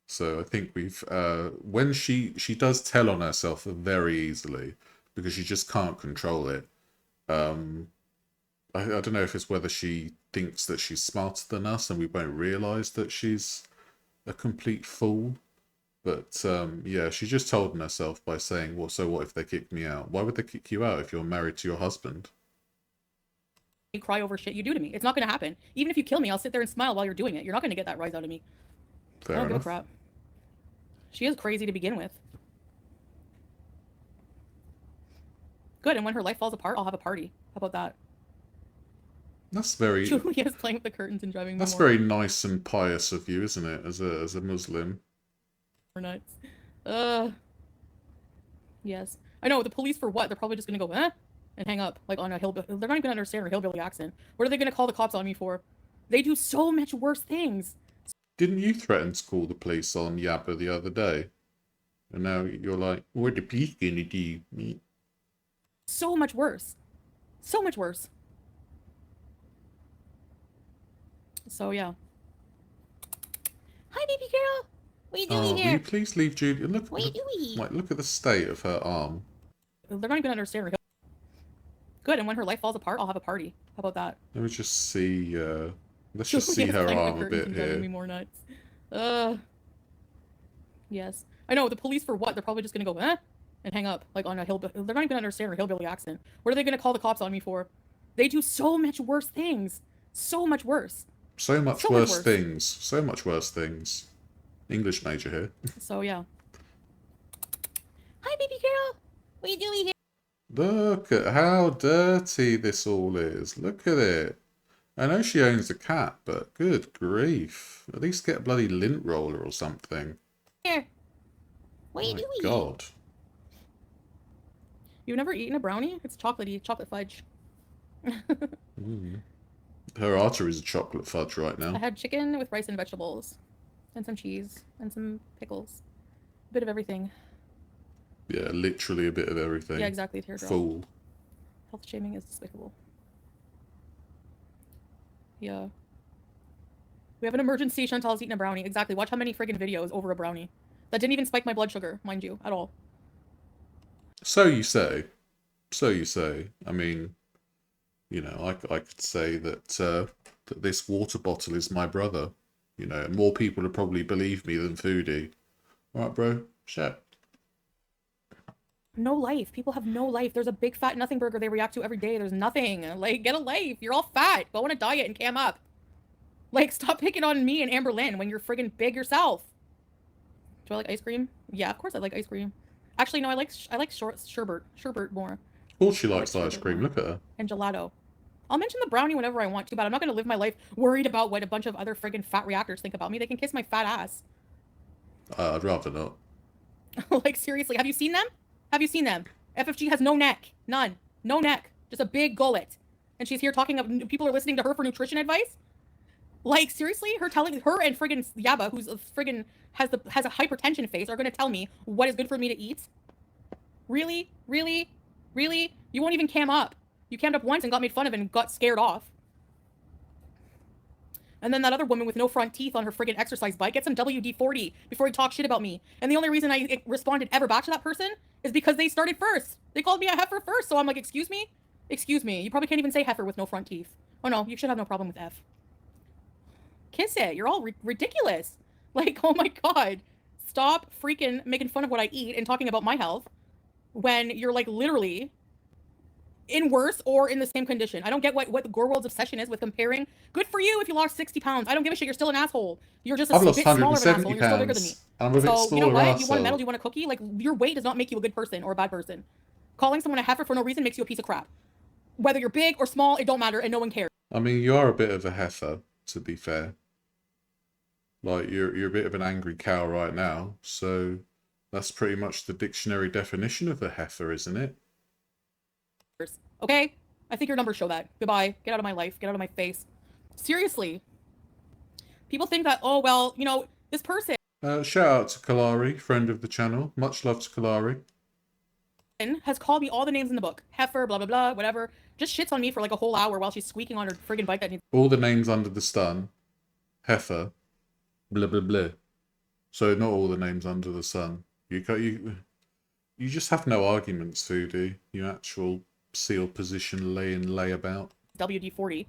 So I think when she does tell on herself very easily because she just can't control it. I don't know if it's whether she thinks that she's smarter than us and we won't realise that she's a complete fool. But yeah, she just told on herself by saying, well, so what if they kick me out? Why would they kick you out if you're married to your husband? Cry over shit you do to me. It's not going to happen. Even if you kill me, I'll sit there and smile while you're doing it. You're not going to get that rise out of me. Fair I don't give a enough. crap. She is crazy to begin with. Good, and when her life falls apart, I'll have a party. How about that? That's very... Julia's playing with the curtains and driving me That's very nice and pious of you, isn't it, as a Muslim? We're nuts. Yes. I know, the police for what? They're probably just gonna go, eh? And hang up, like on a hillbilly. They're not even gonna understand her hillbilly accent. What are they gonna call the cops on me for? They do so much worse things. Didn't you threaten to call the police on Yappa the other day? And now you're like, what are the police gonna do? So much worse. So much worse. So, yeah. Hi, baby girl. What are you doing here? Will you please leave Julia? Look, what are you doing? Like, look at the state of her arm. They're not even gonna understand her. Good, and when her life falls apart, I'll have a party. How about that? Let me just see. Let's just see her arm a bit here. Me more nuts. Yes. I know, the police for what? They're probably just gonna go, eh? And hang up, like on a hillbilly. They're not even gonna understand her hillbilly accent. What are they gonna call the cops on me for? They do so much worse things. So much worse. So much worse things. So much worse things. English major here. So, yeah. Hi, baby girl. What are you doing here? Look at how dirty this all is. Look at it. I know she owns a cat, but good grief. At least get a bloody lint roller or something. Here. What are you doing? God. You've never eaten a brownie? It's chocolatey, chocolate fudge. Mm. Her arteries are chocolate fudge right I now. had chicken with rice and vegetables, and some cheese, and some pickles. A bit of everything. Yeah, literally a bit of everything. Yeah, exactly, teardrop. Fool. Health shaming is despicable. Yeah. We have an emergency. Chantal's eating a brownie. Exactly. Watch how many friggin' videos over a brownie. That didn't even spike my blood sugar, mind you, at all. So you say. So you say. I mean, you know, I could say that, that this water bottle is my brother. You know, more people would probably believe me than Foodie. Alright, bro? Shit. No life. People have no life. There's a big fat nothing burger they react to every day. There's nothing. Like, get a life. You're all fat. Go on a diet and cam up. Like, stop picking on me and Amber Lynn when you're friggin' big yourself. Do I like ice cream? Yeah, of course I like ice cream. Actually, no, I like sherbet more. Of course she I likes like ice sherbet cream. more. Look at her. And gelato. I'll mention the brownie whenever I want to, but I'm not gonna live my life worried about what a bunch of other friggin' fat reactors think about me. They can kiss my fat ass. I'd rather not. Like, seriously, have you seen them? Have you seen them? FFG has no neck. None. No neck. Just a big gullet. And she's here talking, people are listening to her for nutrition advice? Like, seriously? Her and friggin' Yaba, who's a friggin' has a hypertension face, are gonna tell me what is good for me to eat? Really? Really? Really? You won't even cam up. You cammed up once and got made fun of and got scared off. And then that other woman with no front teeth on her friggin' exercise bike, get some WD-40 before you talk shit about me. And the only reason I responded ever back to that person is because they started first. They called me a heifer first, so I'm like, excuse me? Excuse me. You probably can't even say heifer with no front teeth. Oh no, you should have no problem with F. Kiss it. You're all ridiculous. Like, oh my god. Stop freaking making fun of what I eat and talking about my health when you're like literally in worse or in the same condition. I don't get what the Gore World's obsession is with comparing. Good for you if you lost 60 pounds. I don't give a shit. You're still an asshole. You're just a I've lost bit smaller of an 170 asshole. And you're still bigger than me. pounds. And I'm a bit So, you know smaller what? You want a medal? arsehole. You want a cookie? Like, your weight does not make you a good person or a bad person. Calling someone a heifer for no reason makes you a piece of crap. Whether you're big or small, it don't matter, and no one cares. I mean, you are a bit of a heifer, to be fair. Like, you're a bit of an angry cow right now, so that's pretty much the dictionary definition of a heifer, isn't it? Okay? I think your numbers show that. Goodbye. Get out of my life. Get out of my face. Seriously. People think that, oh, well, you know, this person Shout out to Kalari, friend of the channel. Much love to Kalari. has called me all the names in the book. Heifer, blah, blah, blah, whatever. Just shits on me for like a whole hour while she's squeaking on her friggin' bike that needs... All the names under the sun. Heifer. Blah, blah, blah. So not all the names under the sun. You just have no arguments, Foodie. You actual seal position layabout. WD-40.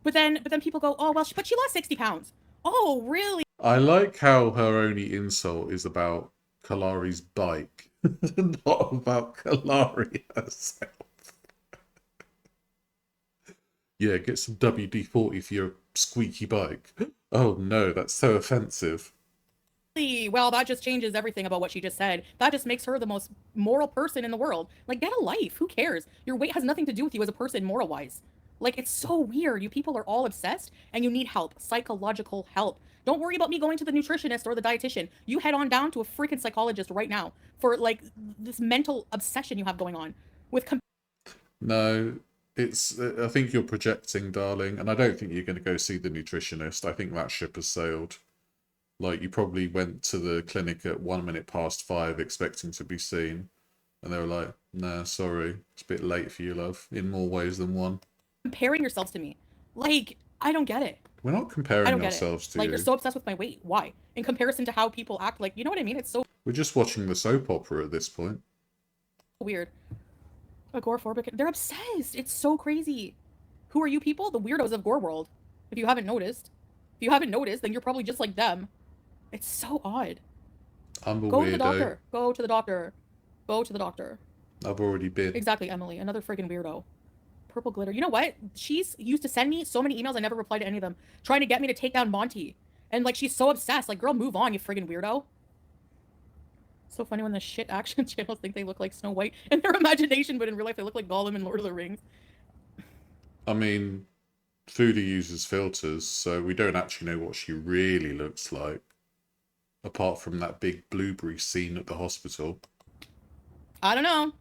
But then people go, oh, well, but she lost 60 pounds. Oh, really? I like how her only insult is about Kalari's bike, not about Kalari herself. Yeah, get some WD-40 for your squeaky bike. Oh no, that's so offensive. Well, that just changes everything about what she just said. That just makes her the most moral person in the world. Like, get a life. Who cares? Your weight has nothing to do with you as a person moral-wise. Like, it's so weird. You people are all obsessed, and you need help. Psychological help. Don't worry about me going to the nutritionist or the dietitian. You head on down to a freaking psychologist right now for, like, this mental obsession you have going on with... No, it's. I think you're projecting, darling, and I don't think you're going to go see the nutritionist. I think that ship has sailed. Like, you probably went to the clinic at 5:01 expecting to be seen, and they were like, nah, sorry, it's a bit late for you, love, in more ways than one. Comparing yourselves to me. Like, I don't get it. We're not comparing ourselves to like, you. you're so obsessed with my weight. Why? In comparison to how people act, like, you know what I mean? It's so We're just watching the soap opera at this point. weird. Agoraphobic. They're obsessed. It's so crazy. Who are you people? The weirdos of Gore World. If you haven't noticed. If you haven't noticed, then you're probably just like them. It's so odd. I'm a Go weirdo. to the doctor. Go to the doctor. Go to the doctor. I've already been. Exactly, Emily. Another friggin' weirdo. Purple glitter. You know what? She's used to send me so many emails. I never replied to any of them. Trying to get me to take down Monty. And, like, she's so obsessed. Like, girl, move on, you friggin' weirdo. So funny when the shit action channels think they look like Snow White in their imagination, but in real life they look like Gollum in Lord of the Rings. I mean, Foodie uses filters, so we don't actually know what she really looks like. Apart from that big blueberry scene at the hospital. I don't know.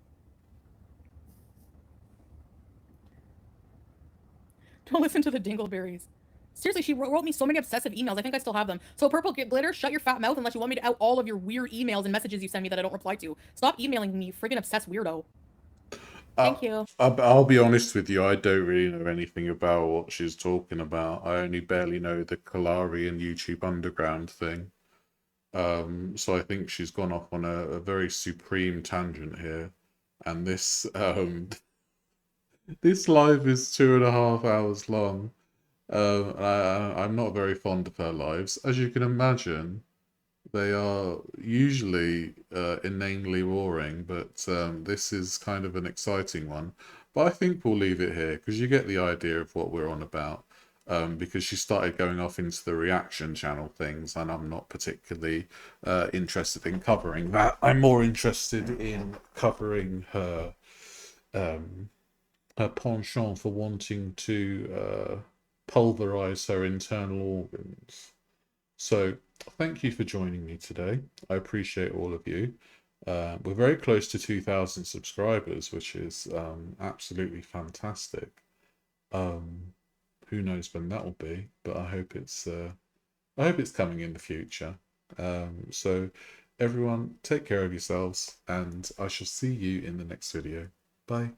Don't listen to the dingleberries. Seriously, she wrote me so many obsessive emails. I think I still have them. So Purple Glitter, shut your fat mouth unless you want me to out all of your weird emails and messages you send me that I don't reply to. Stop emailing me, friggin' obsessed weirdo. Uh, Thank you. I'll be honest with you, I don't really know anything about what she's talking about. I only barely know the Kalari and YouTube Underground thing. So I think she's gone off on a very supreme tangent here. And this live is 2.5 hours long. I'm not very fond of her lives. As you can imagine, they are usually inanely boring, but this is kind of an exciting one. But I think we'll leave it here because you get the idea of what we're on about. Because she started going off into the reaction channel things, and I'm not particularly interested in covering that. I'm more interested in covering um, her penchant for wanting to pulverize her internal organs. So, thank you for joining me today. I appreciate all of you. We're very close to 2,000 subscribers, which is absolutely fantastic. Who knows when that will be, but I hope it's coming in the future. So, everyone, take care of yourselves, and I shall see you in the next video. Bye.